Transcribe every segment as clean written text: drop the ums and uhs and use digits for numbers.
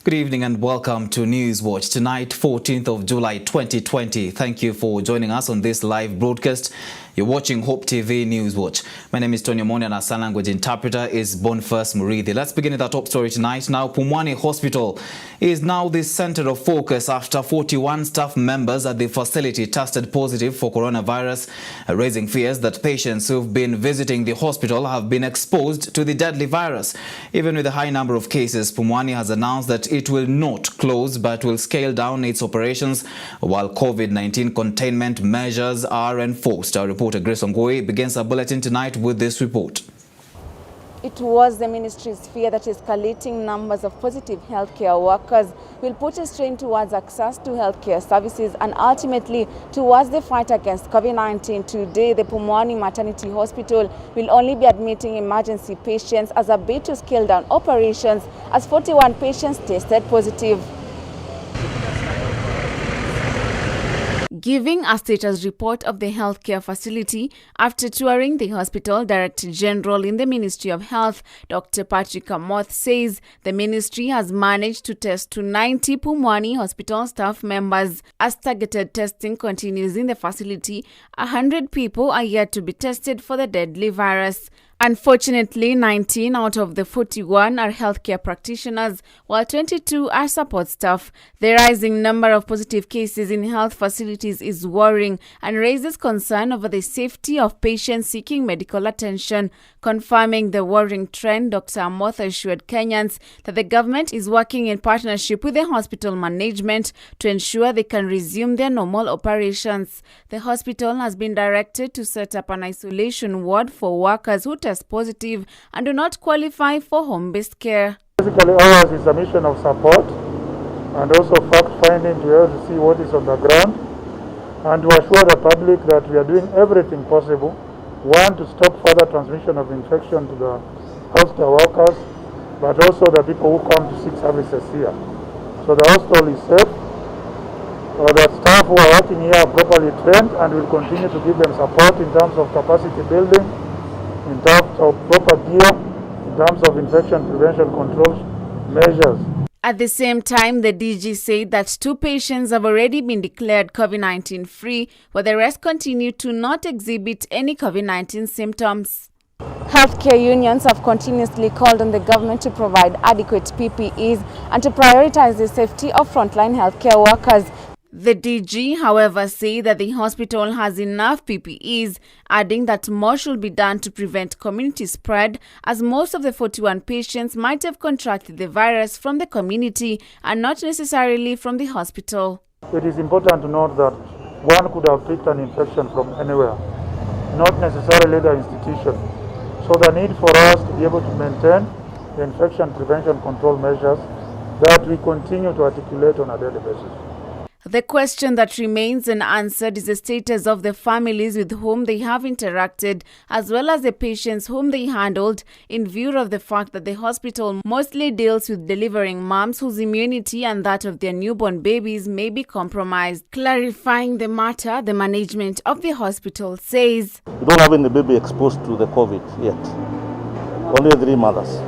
Good evening and welcome to Newswatch. Tonight, 14th of July 2020. Thank you for joining us on this live broadcast. You're watching Hope TV Newswatch. My name is Tony Omoni and our sign language interpreter is Boniface Murithi. Let's begin with our top story tonight. Now, Pumwani Hospital is now the center of focus after 41 staff members at the facility tested positive for coronavirus, raising fears that patients who've been visiting the hospital have been exposed to the deadly virus. Even with a high number of cases, Pumwani has announced that it will not close but will scale down its operations while COVID-19 containment measures are enforced. Our reporter Grace Ongoi begins our bulletin tonight with this report. It was the ministry's fear that escalating numbers of positive healthcare workers will put a strain towards access to healthcare services and ultimately towards the fight against COVID-19. Today, the Pumwani Maternity Hospital will only be admitting emergency patients as a bid to scale down operations as 41 patients tested positive. Giving a status report of the healthcare facility after touring the hospital, Director General in the Ministry of Health, Dr. Patrick Amoth, says the ministry has managed to test to 90 Pumwani hospital staff members. As targeted testing continues in the facility, 100 people are yet to be tested for the deadly virus. Unfortunately, 19 out of the 41 are healthcare practitioners, while 22 are support staff. The rising number of positive cases in health facilities is worrying and raises concern over the safety of patients seeking medical attention. Confirming the worrying trend, Dr. Amoth assured Kenyans that the government is working in partnership with the hospital management to ensure they can resume their normal operations. The hospital has been directed to set up an isolation ward for workers who test positive and do not qualify for home-based care. Basically, ours is a mission of support and also fact-finding to be able to see what is on the ground and to assure the public that we are doing everything possible. One, to stop further transmission of infection to the healthcare workers, but also the people who come to seek services here. So the hospital is safe. The staff who are working here are properly trained and will continue to give them support in terms of capacity building, in terms of proper gear, in terms of infection prevention control measures. At the same time, the DG said that 2 patients have already been declared COVID-19 free, while the rest continue to not exhibit any COVID-19 symptoms. Healthcare unions have continuously called on the government to provide adequate PPEs and to prioritize the safety of frontline healthcare workers. The DG, however, said that the hospital has enough PPEs, adding that more should be done to prevent community spread, as most of the 41 patients might have contracted the virus from the community and not necessarily from the hospital. It is important to note that one could have picked an infection from anywhere, not necessarily the institution. So the need for us to be able to maintain the infection prevention control measures that we continue to articulate on a daily basis. The question that remains unanswered is the status of the families with whom they have interacted, as well as the patients whom they handled, in view of the fact that the hospital mostly deals with delivering moms whose immunity and that of their newborn babies may be compromised. Clarifying the matter, the management of the hospital says, "We don't have any baby exposed to the COVID yet, only 3 mothers."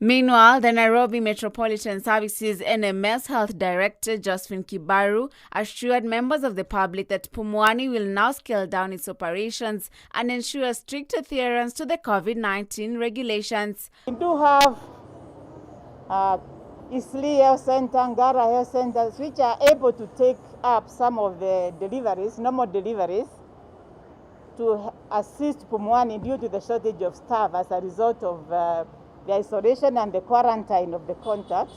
Meanwhile, the Nairobi Metropolitan Services NMS Health Director Josephine Kibaru assured members of the public that Pumwani will now scale down its operations and ensure strict adherence to the COVID-19 regulations. We do have Isli Health Center, Ngara Health Centers, which are able to take up some of the deliveries, normal deliveries, to assist Pumwani due to the shortage of staff as a result of the isolation and the quarantine of the contacts.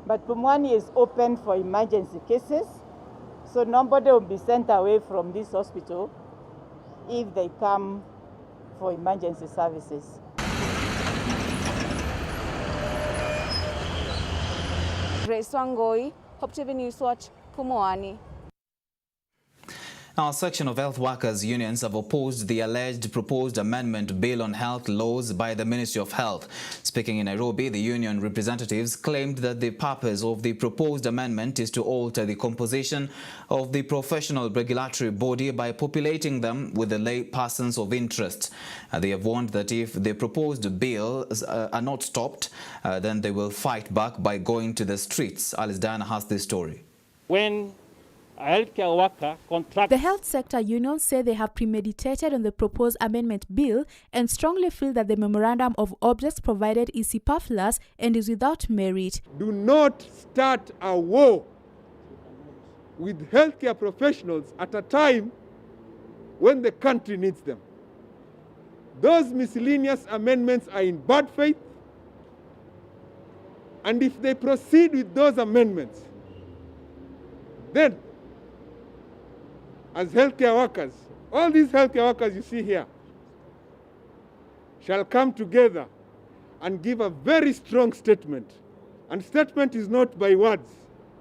But Pumwani is open for emergency cases, so nobody will be sent away from this hospital if they come for emergency services. Grace Ongoi, Hope TV Newswatch, Pumwani. Now, a section of health workers' unions have opposed the alleged proposed amendment bill on health laws by the Ministry of Health. Speaking in Nairobi, the union representatives claimed that the purpose of the proposed amendment is to alter the composition of the professional regulatory body by populating them with the lay persons of interest. They have warned that if the proposed bills are not stopped, then they will fight back by going to the streets. Alice Diana has this story. When a healthcare worker contracts... The health sector unions say they have premeditated on the proposed amendment bill and strongly feel that the memorandum of objects provided is superfluous and is without merit. Do not start a war with healthcare professionals at a time when the country needs them. Those miscellaneous amendments are in bad faith, and if they proceed with those amendments, then as healthcare workers, all these healthcare workers you see here shall come together and give a very strong statement. And statement is not by words,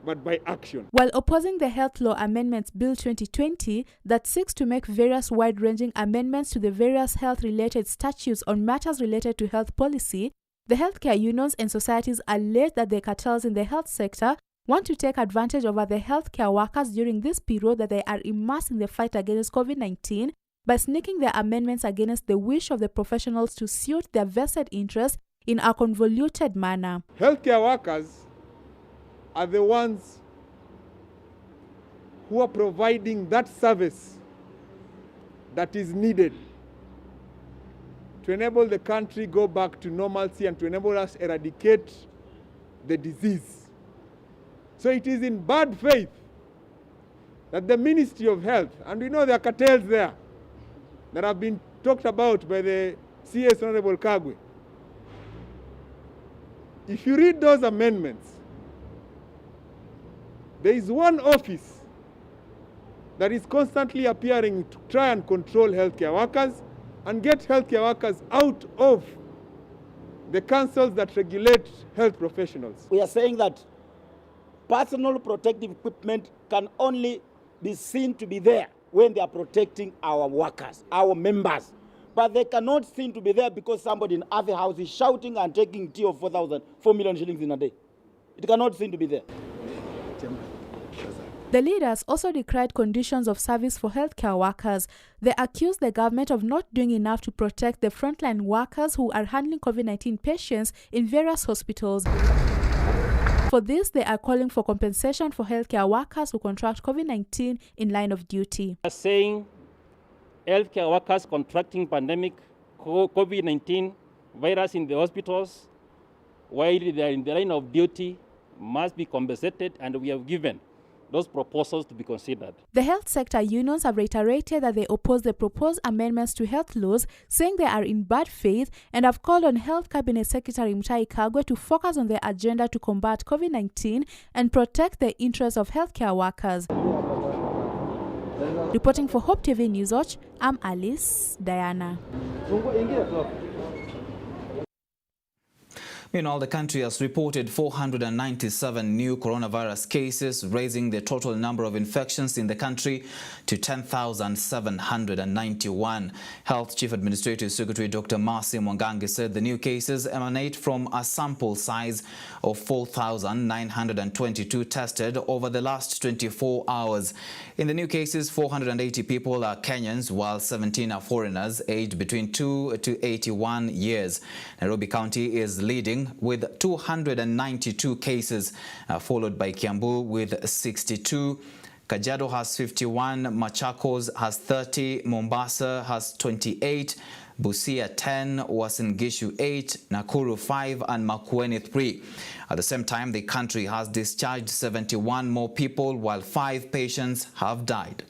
but by action. While opposing the Health Law Amendments Bill 2020 that seeks to make various wide-ranging amendments to the various health-related statutes on matters related to health policy, the healthcare unions and societies allege that the cartels in the health sector want to take advantage over the healthcare workers during this period that they are immersed in the fight against COVID-19 by sneaking their amendments against the wish of the professionals to suit their vested interests in a convoluted manner. Healthcare workers are the ones who are providing that service that is needed to enable the country go back to normalcy and to enable us eradicate the disease. So it is in bad faith that the Ministry of Health, and we know there are cartels there that have been talked about by the CS Honorable Kagwe. If you read those amendments, there is one office that is constantly appearing to try and control healthcare workers and get healthcare workers out of the councils that regulate health professionals. We are saying that personal protective equipment can only be seen to be there when they are protecting our workers, our members. But they cannot seem to be there because somebody in other house is shouting and taking tea of 4 million shillings in a day. It cannot seem to be there. The leaders also decried conditions of service for healthcare workers. They accused the government of not doing enough to protect the frontline workers who are handling COVID-19 patients in various hospitals. For this, they are calling for compensation for healthcare workers who contract COVID-19 in line of duty. They are saying healthcare workers contracting pandemic COVID-19 virus in the hospitals while they are in the line of duty must be compensated, and we have given those proposals to be considered. The health sector unions have reiterated that they oppose the proposed amendments to health laws, saying they are in bad faith, and have called on Health Cabinet Secretary Musalia Mudavadi to focus on their agenda to combat COVID-19 and protect the interests of healthcare workers. Reporting for Hope TV News Watch, I'm Alice Diana. Meanwhile, the country has reported 497 new coronavirus cases, raising the total number of infections in the country to 10,791. Health Chief Administrative Secretary Dr. Mercy Mwangangi said the new cases emanate from a sample size of 4,922 tested over the last 24 hours. In the new cases, 480 people are Kenyans, while 17 are foreigners aged between 2 to 81 years. Nairobi County is leading with 292 cases, followed by Kiambu with 62. Kajiado has 51, Machakos has 30, Mombasa has 28, Busia 10, Uasin Gishu 8, Nakuru 5 and Makueni 3. At the same time, the country has discharged 71 more people, while 5 patients have died.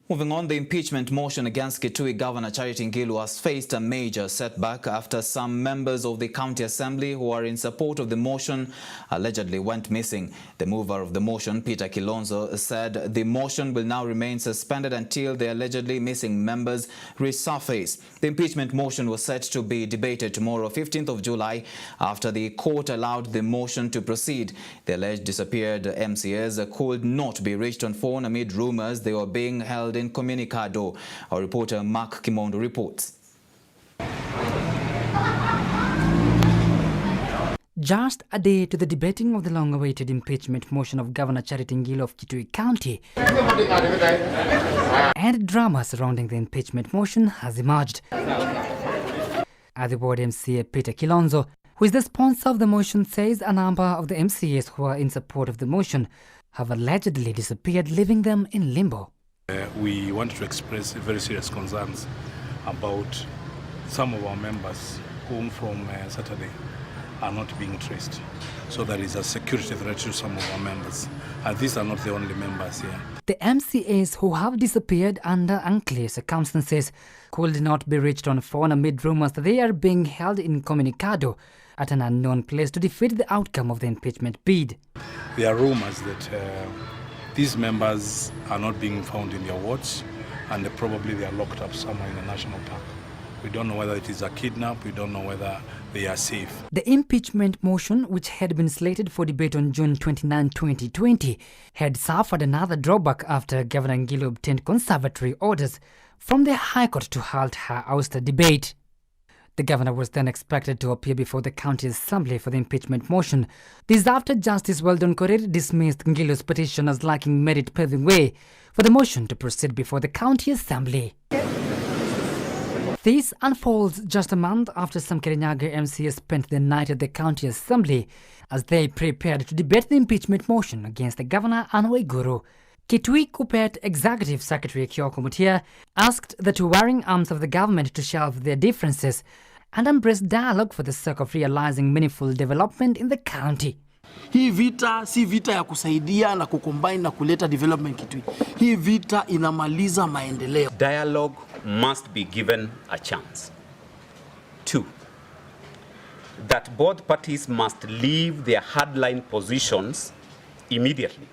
Moving on, the impeachment motion against Kitui Governor Charity Ngilu has faced a major setback after some members of the county assembly who are in support of the motion allegedly went missing. The mover of the motion, Peter Kilonzo, said the motion will now remain suspended until the allegedly missing members resurface. The impeachment motion was set to be debated tomorrow, 15th of July, after the court allowed the motion to proceed. The alleged disappeared MCAs could not be reached on phone amid rumors they were being held incommunicado. Our reporter Mark Kimondo reports. Just a day to the debating of the long-awaited impeachment motion of Governor Charity Ngilu of Kitui County, and drama surrounding the impeachment motion has emerged. At board MCA Peter Kilonzo, who is the sponsor of the motion, says a number of the MCAs who are in support of the motion have allegedly disappeared, leaving them in limbo. We want to express very serious concerns about some of our members whom from Saturday are not being traced. So there is a security threat to some of our members. And these are not the only members here. The MCAs who have disappeared under unclear circumstances could not be reached on phone amid rumors that they are being held incommunicado at an unknown place to defeat the outcome of the impeachment bid. There are rumors that these members are not being found in their wards, and probably they are locked up somewhere in a national park. We don't know whether it is a kidnap, we don't know whether they are safe. The impeachment motion, which had been slated for debate on June 29, 2020, had suffered another drawback after Governor Ngilu obtained conservatory orders from the High Court to halt her ouster debate. The governor was then expected to appear before the county assembly for the impeachment motion. This after Justice Weldon Korir dismissed Ngilu's petition as lacking merit, paving way for the motion to proceed before the county assembly. This unfolds just a month after some Kirinyaga MCAs spent the night at the county assembly as they prepared to debate the impeachment motion against the governor Anne Waiguru. Kitui Kupet Executive Secretary Kioko Mutia asked the two warring arms of the government to shelve their differences and embrace dialogue for the sake of realizing meaningful development in the county. Hii vita si vita ya kusaidia na kucombine na kuleta development Kitui. Hii vita inamaliza maendeleo. Dialogue must be given a chance. 2, that both parties must leave their hardline positions immediately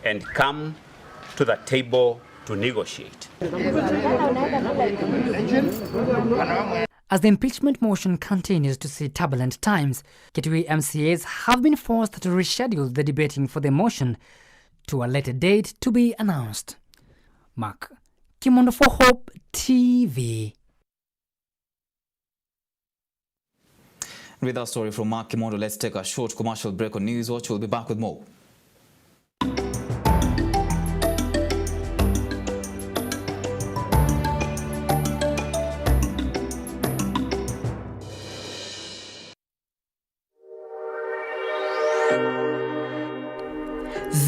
and come to the table to negotiate. As the impeachment motion continues to see turbulent times, Kitui MCAs have been forced to reschedule the debating for the motion to a later date to be announced. Mark Kimondo for Hope TV. With our story from Mark Kimondo, let's take a short commercial break on News Watch. We'll be back with more.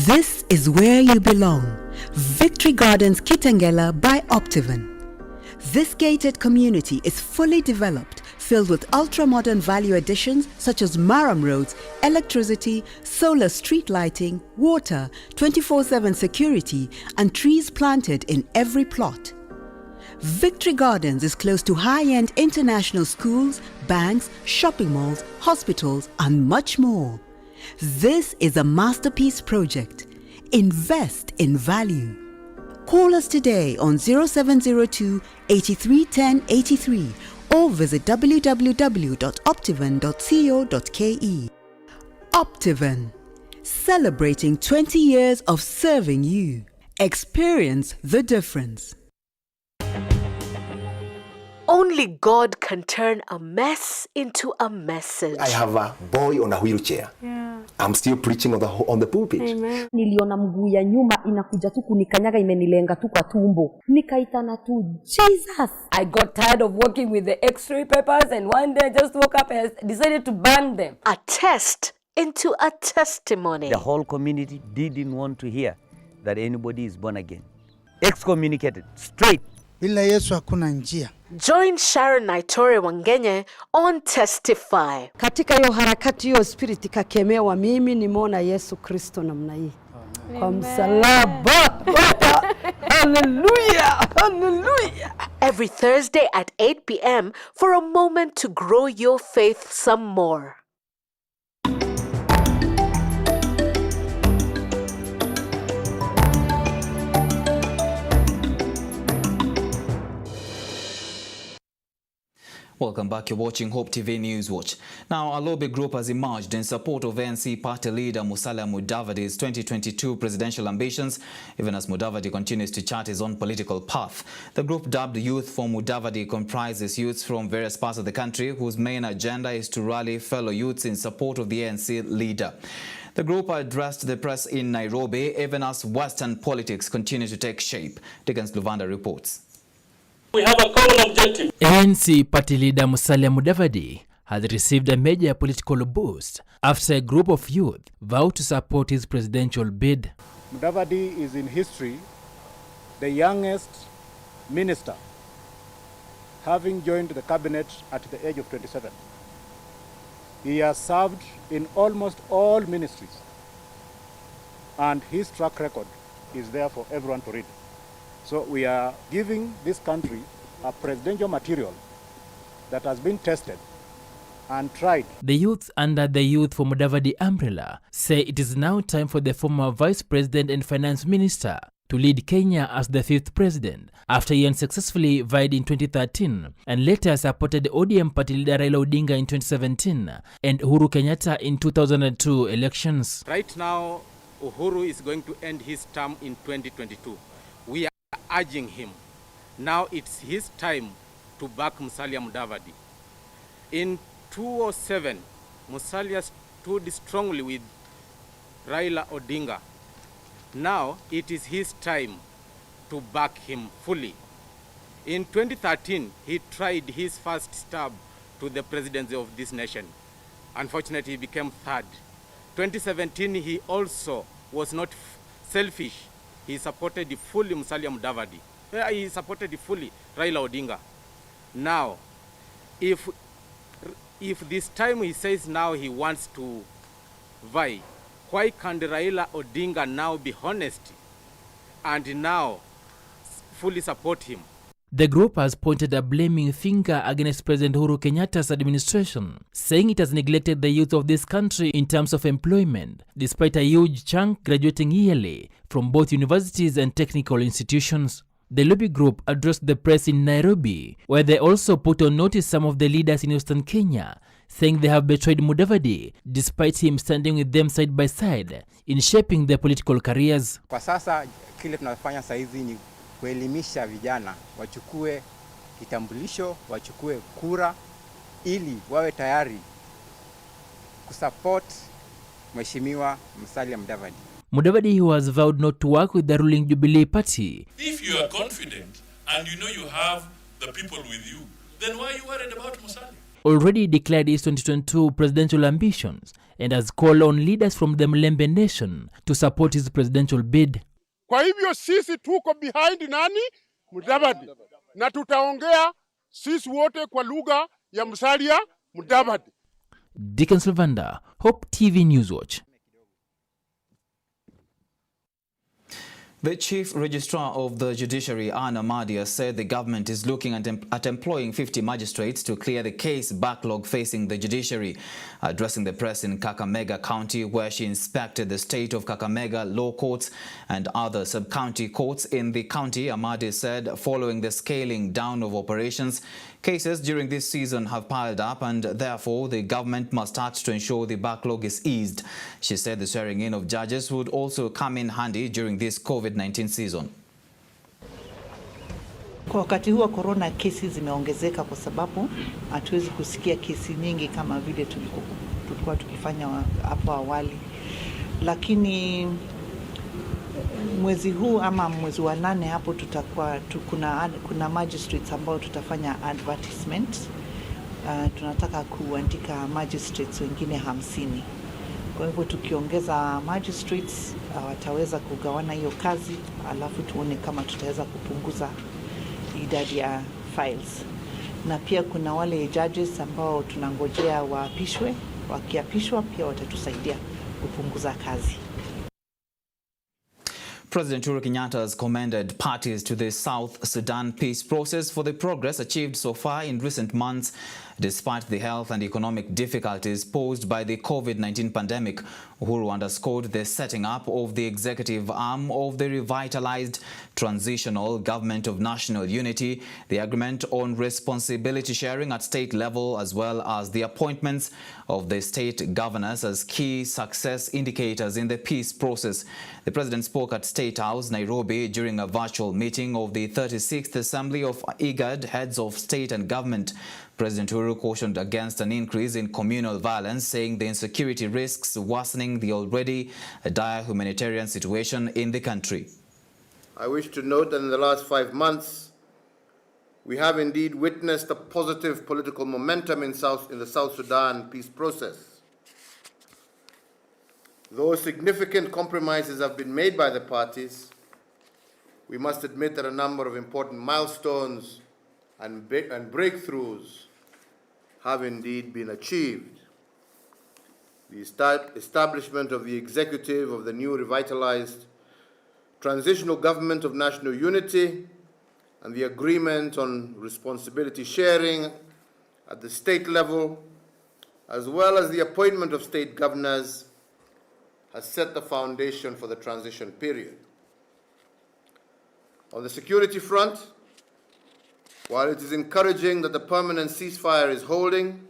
This is where you belong. Victory Gardens Kitengela by Optivan. This gated community is fully developed, filled with ultra-modern value additions such as Maram roads, electricity, solar street lighting, water, 24/7 security, and trees planted in every plot. Victory Gardens is close to high-end international schools, banks, shopping malls, hospitals, and much more. This is a masterpiece project. Invest in value. Call us today on 0702 8310 83 or visit www.optivan.co.ke. Optivan, celebrating 20 years of serving you. Experience the difference. Only God can turn a mess into a message. I have a boy on a wheelchair. I'm still preaching on the pulpit. Amen. Niliona mguu ya nyuma inakuja tu kunikanyaga imenilenga tu kwa tumbo. Nikaitana tu Jesus. I got tired of working with the x-ray papers and one day I just woke up and decided to burn them. A test into a testimony. The whole community didn't want to hear that anybody is born again. Excommunicated straight. Bila Yesu hakuna njia. Join Sharon Naitore Wangenye on Testify. Katika hiyo harakati hiyo spirit ikakemewa, mimi nimeona Yesu Kristo namna hii. Kwa msalaba. Hallelujah! Hallelujah! Every Thursday at 8 p.m. for a moment to grow your faith some more. Welcome back. You're watching Hope TV News Watch. Now, a lobby group has emerged in support of ANC party leader Musalia Mudavadi's 2022 presidential ambitions, even as Mudavadi continues to chart his own political path. The group, dubbed Youth for Mudavadi, comprises youths from various parts of the country whose main agenda is to rally fellow youths in support of the ANC leader. The group addressed the press in Nairobi, even as Western politics continue to take shape. Dickens Luvanda reports. We have a common objective. ANC party leader Musalia Mudavadi has received a major political boost after a group of youth vowed to support his presidential bid. Mudavadi is in history the youngest minister, having joined the cabinet at the age of 27. He has served in almost all ministries, and his track record is there for everyone to read. So we are giving this country a presidential material that has been tested and tried. The youth under the Youth for Mudavadi umbrella say it is now time for the former Vice President and Finance Minister to lead Kenya as the 5th president after he unsuccessfully vied in 2013 and later supported ODM party leader Raila Odinga in 2017 and Uhuru Kenyatta in 2002 elections. Right now, Uhuru is going to end his term in 2022. We are urging him. Now it's his time to back Musalia Mudavadi. In 2007, Musalia stood strongly with Raila Odinga. Now it is his time to back him fully. In 2013, he tried his first stab to the presidency of this nation. Unfortunately, he became third. 2017, he also was not selfish. He supported fully Musalia Mudavadi. He supported fully Raila Odinga. Now, if this time he says now he wants to vie, why can't Raila Odinga now be honest and now fully support him? The group has pointed a blaming finger against President Uhuru Kenyatta's administration, saying it has neglected the youth of this country in terms of employment, despite a huge chunk graduating yearly from both universities and technical institutions. The lobby group addressed the press in Nairobi, where they also put on notice some of the leaders in Western Kenya, saying they have betrayed Mudavadi, despite him standing with them side by side in shaping their political careers. Kwa sasa kile tunafanya saizi ni kuelimisha vijana wachukue kitambulisho, wachukue kura ili wawe tayari kusupport Mheshimiwa Musalia Mudavadi. Mudavadi, who has vowed not to work with the ruling Jubilee Party. If you are confident and you know you have the people with you, then why are you worried about Musalia? Already declared his 2022 presidential ambitions and has called on leaders from the Mlembe Nation to support his presidential bid. Kwa hivyo sisi tuko behind nani? Mudavadi. Na tutaongea sisi wote kwa lugha ya Musalia Mudavadi. Dickens Luvanda, Hope TV News Watch. The Chief Registrar of the Judiciary, Anna Madia, said the government is looking at employing 50 magistrates to clear the case backlog facing the judiciary. Addressing the press in Kakamega County, where she inspected the state of Kakamega law courts and other sub-county courts in the county, Amadi said following the scaling down of operations, cases during this season have piled up and therefore the government must act to ensure the backlog is eased. She said the swearing in of judges would also come in handy during this COVID-19 season. Kwa wakati huu wa corona kesi zimeongezeka kwa sababu hatuwezi kusikia kesi nyingi kama vile tulikuwa tukifanya hapo awali. Lakini mwezi huu ama mwezi wa 8 hapo tutakuwa kuna magistrates ambao tutafanya advertisement. Tunataka kuandika magistrates wengine 50. Kwa hivyo tukiongeza magistrates wataweza kugawana hiyo kazi, alafu tuone kama tutaweza kupunguza idadi ya files. Na pia kuna wale judges ambao tunangojea waapishwe, wakiapishwa pia watatusaidia kupunguza kazi. President Uhuru Kenyatta has commended parties to the South Sudan peace process for the progress achieved so far in recent months, despite the health and economic difficulties posed by the COVID-19 pandemic. Uhuru underscored the setting up of the executive arm of the revitalized Transitional Government of National Unity, the agreement on responsibility sharing at state level, as well as the appointments of the state governors as key success indicators in the peace process. The president spoke at State House, Nairobi, during a virtual meeting of the 36th Assembly of IGAD Heads of State and Government. President Uhuru cautioned against an increase in communal violence, saying the insecurity risks worsening the already dire humanitarian situation in the country. I wish to note that in the last 5 months, we have indeed witnessed a positive political momentum in the South Sudan peace process. Though significant compromises have been made by the parties, we must admit that a number of important milestones and breakthroughs have indeed been achieved. The establishment of the executive of the new revitalized Transitional Government of National Unity and the agreement on responsibility sharing at the state level, as well as the appointment of state governors, has set the foundation for the transition period. On the security front, while it is encouraging that the permanent ceasefire is holding,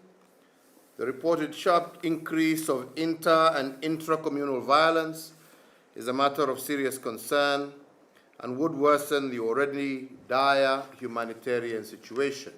the reported sharp increase of inter- and intra-communal violence is a matter of serious concern and would worsen the already dire humanitarian situation.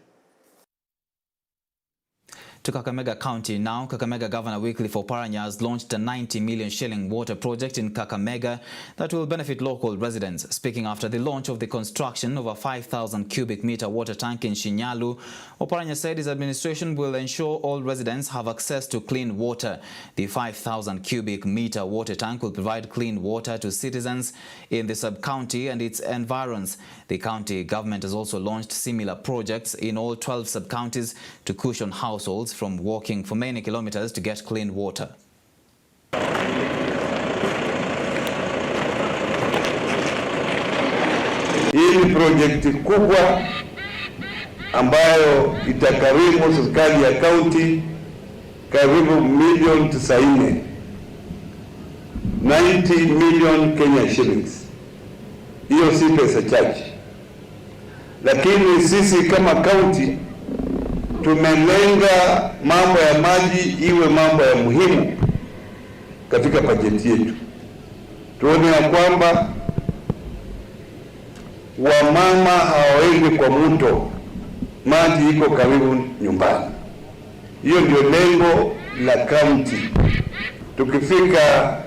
To Kakamega County now, Kakamega Governor Wycliffe Oparanya has launched a 90 million shilling water project in Kakamega that will benefit local residents. Speaking after the launch of the construction of a 5,000 cubic meter water tank in Shinyalu, Oparanya said his administration will ensure all residents have access to clean water. The 5,000 cubic meter water tank will provide clean water to citizens in the sub-county and its environs. The county government has also launched similar projects in all 12 sub-counties to cushion households from walking for many kilometers to get clean water. Hii ni projekti kubwa ambayo itakarimu serikali ya kaunti karibu milioni 90, 90 million Kenya shillings. Hiyo si pesa chache, lakini sisi kama kaunti tumelenga mambo ya maji iwe mambo ya muhimu katika bajeti yetu. Tuone ya kwamba wamama hawaendi kwa mto, maji iko karibu nyumbani. Hiyo ndio lengo la kaunti. Tukifika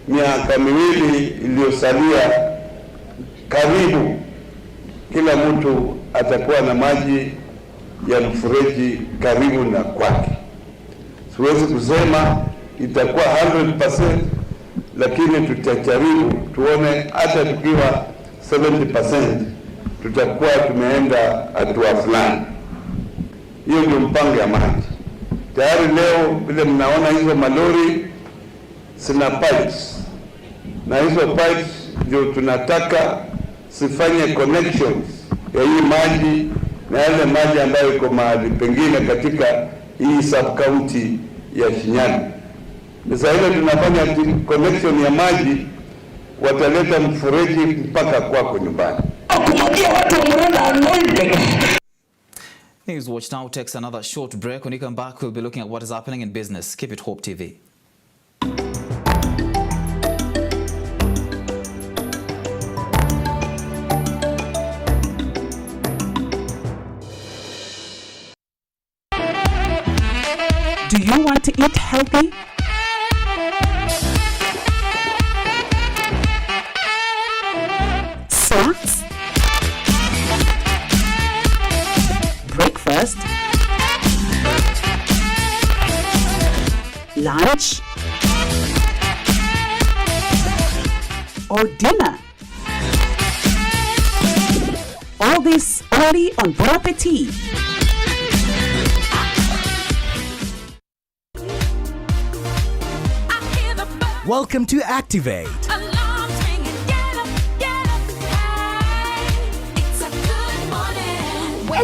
miaka miwili iliyosalia, karibu kila mtu atakuwa na maji ya mfereji karibu na kwake. Siwezi kusema itakuwa 100%, lakini tutajaribu tuone, hata tukiwa 70% tutakuwa tumeenda hatua fulani. Hiyo ndio mpango ya maji. Tayari leo vile mnaona hizo malori sina pipes, na hizo pipes ndio tunataka sifanye connections ya hii maji na yale maji ambayo iko mahali pengine katika hii sub-county ya Shinyalu. Sasa ile tunafanya connection ya maji, wataleta mfereji mpaka kwako nyumbani. News Watch now takes another short break. When you come back, we'll be looking at what is happening in business. Keep it Hope TV. Do you want to eat healthy? Snacks? Breakfast? Lunch? Or dinner? All this only on Bon Appetit. Welcome to Activate.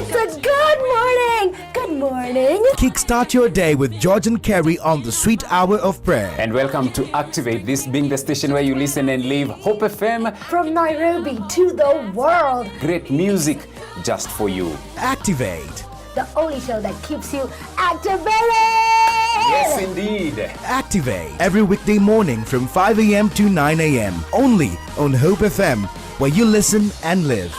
It's a good morning. Good morning. Kickstart your day with George and Kerry on the Sweet Hour of Prayer. And welcome to Activate, this being the station where you listen and live Hope FM. From Nairobi to the world. Great music just for you. Activate. The only show that keeps you activated. Yes, indeed. Activate every weekday morning from 5 a.m. to 9 a.m. only on Hope FM, where you listen and live.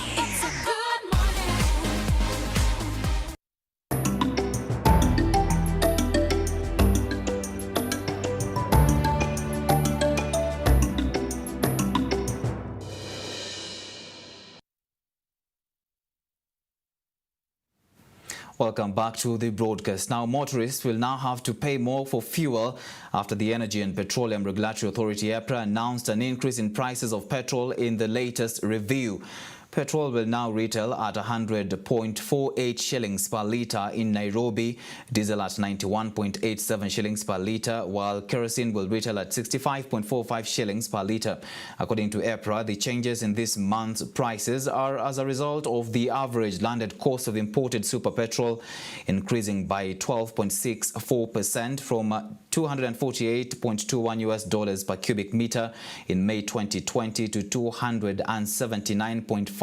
Welcome back to the broadcast. Now, motorists will now have to pay more for fuel after the Energy and Petroleum Regulatory Authority (EPRA) announced an increase in prices of petrol in the latest review. Petrol will now retail at 100.48 shillings per litre in Nairobi, diesel at 91.87 shillings per litre, while kerosene will retail at 65.45 shillings per litre. According to EPRA, the changes in this month's prices are as a result of the average landed cost of imported super petrol increasing by 12.64% from $248.21 per cubic meter in May 2020 to $279.58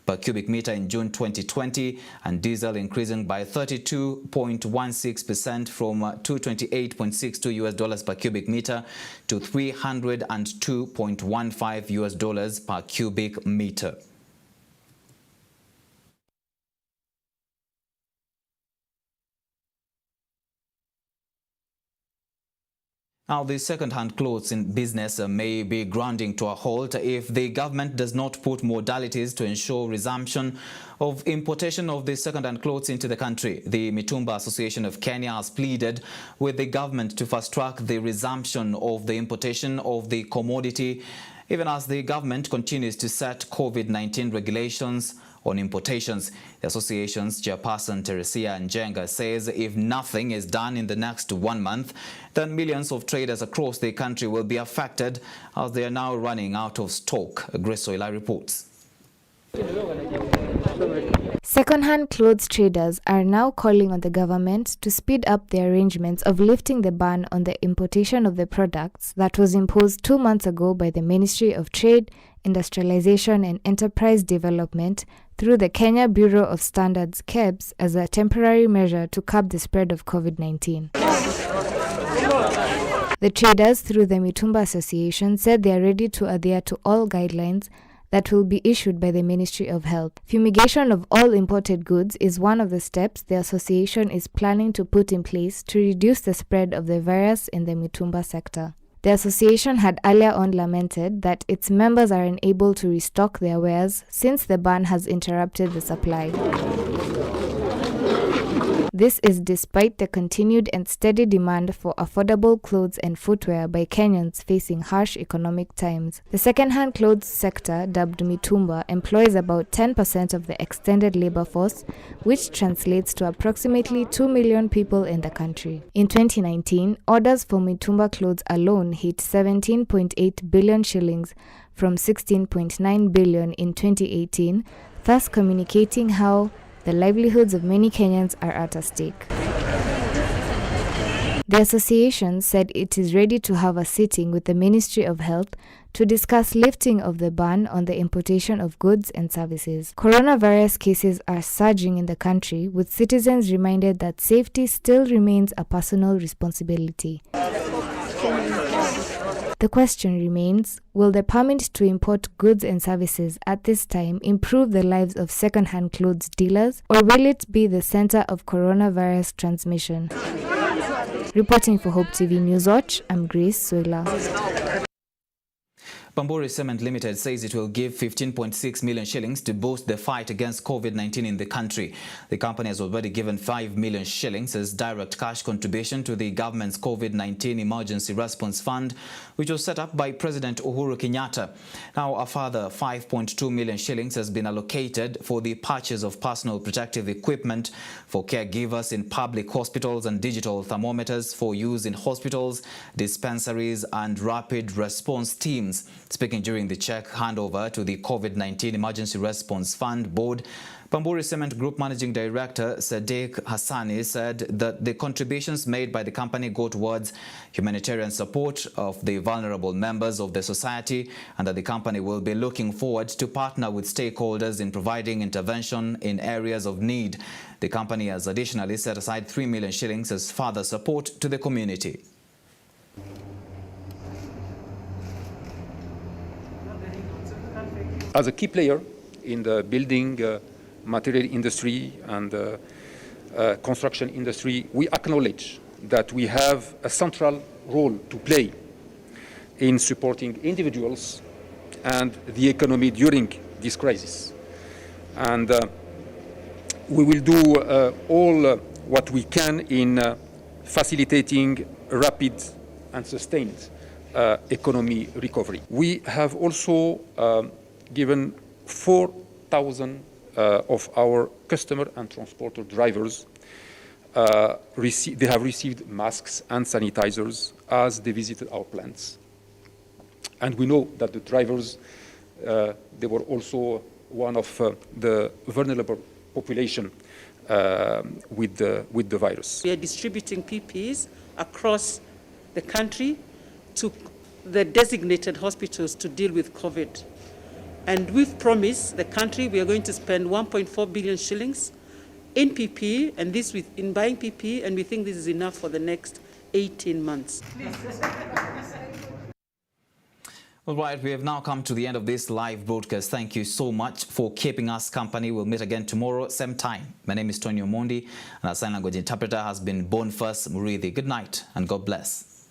per cubic meter in June 2020, and diesel increasing by 32.16% from $228.62 per cubic meter to $302.15 per cubic meter. Now, the second-hand clothes in business may be grinding to a halt if the government does not put modalities to ensure resumption of importation of the second-hand clothes into the country. The Mitumba Association of Kenya has pleaded with the government to fast-track the resumption of the importation of the commodity, even as the government continues to set COVID-19 regulations on importations. The association's chairperson Teresia Njenga says if nothing is done in the next 1 month, then millions of traders across the country will be affected as they are now running out of stock. Grace Oila reports. Second-hand clothes traders are now calling on the government to speed up the arrangements of lifting the ban on the importation of the products that was imposed 2 months ago by the Ministry of Trade, Industrialization and Enterprise Development through the Kenya Bureau of Standards (KEBS) as a temporary measure to curb the spread of COVID-19. The traders, through the Mitumba Association, said they are ready to adhere to all guidelines that will be issued by the Ministry of Health. Fumigation of all imported goods is one of the steps the association is planning to put in place to reduce the spread of the virus in the Mitumba sector. The association had earlier on lamented that its members are unable to restock their wares since the ban has interrupted the supply. This is despite the continued and steady demand for affordable clothes and footwear by Kenyans facing harsh economic times. The second-hand clothes sector, dubbed Mitumba, employs about 10% of the extended labor force, which translates to approximately 2 million people in the country. In 2019, orders for Mitumba clothes alone hit 17.8 billion shillings from 16.9 billion in 2018, thus communicating how the livelihoods of many Kenyans are at stake. The association said it is ready to have a sitting with the Ministry of Health to discuss lifting of the ban on the importation of goods and services. Coronavirus cases are surging in the country, with citizens reminded that safety still remains a personal responsibility. The question remains, will the permit to import goods and services at this time improve the lives of second-hand clothes dealers, or will it be the center of coronavirus transmission? Reporting for Hope TV Newswatch, I'm Grace Soila. Bamburi Cement Limited says it will give 15.6 million shillings to boost the fight against COVID-19 in the country. The company has already given 5 million shillings as direct cash contribution to the government's COVID-19 Emergency Response Fund, which was set up by President Uhuru Kenyatta. Now, a further 5.2 million shillings has been allocated for the purchase of personal protective equipment for caregivers in public hospitals and digital thermometers for use in hospitals, dispensaries and rapid response teams. Speaking during the check handover to the COVID-19 Emergency Response Fund Board, Bamburi Cement Group Managing Director Sadiq Hassani said that the contributions made by the company go towards humanitarian support of the vulnerable members of the society, and that the company will be looking forward to partner with stakeholders in providing intervention in areas of need. The company has additionally set aside 3 million shillings as further support to the community. As a key player in the building material industry and construction industry, we acknowledge that we have a central role to play in supporting individuals and the economy during this crisis. And we will do all what we can in facilitating rapid and sustained economy recovery. We have also given 4,000 of our customer and transporter drivers, they have received masks and sanitizers as they visited our plants. And we know that the drivers, they were also one of the vulnerable population with the virus. We are distributing PPEs across the country to the designated hospitals to deal with COVID. And we've promised the country we are going to spend 1.4 billion shillings in PPE, and this in buying PPE, and we think this is enough for the next 18 months. All right, we have now come to the end of this live broadcast. Thank you so much for keeping us company. We'll meet again tomorrow, same time. My name is Tony Omondi, and our sign language interpreter has been Boniface Murithi. Good night, and God bless.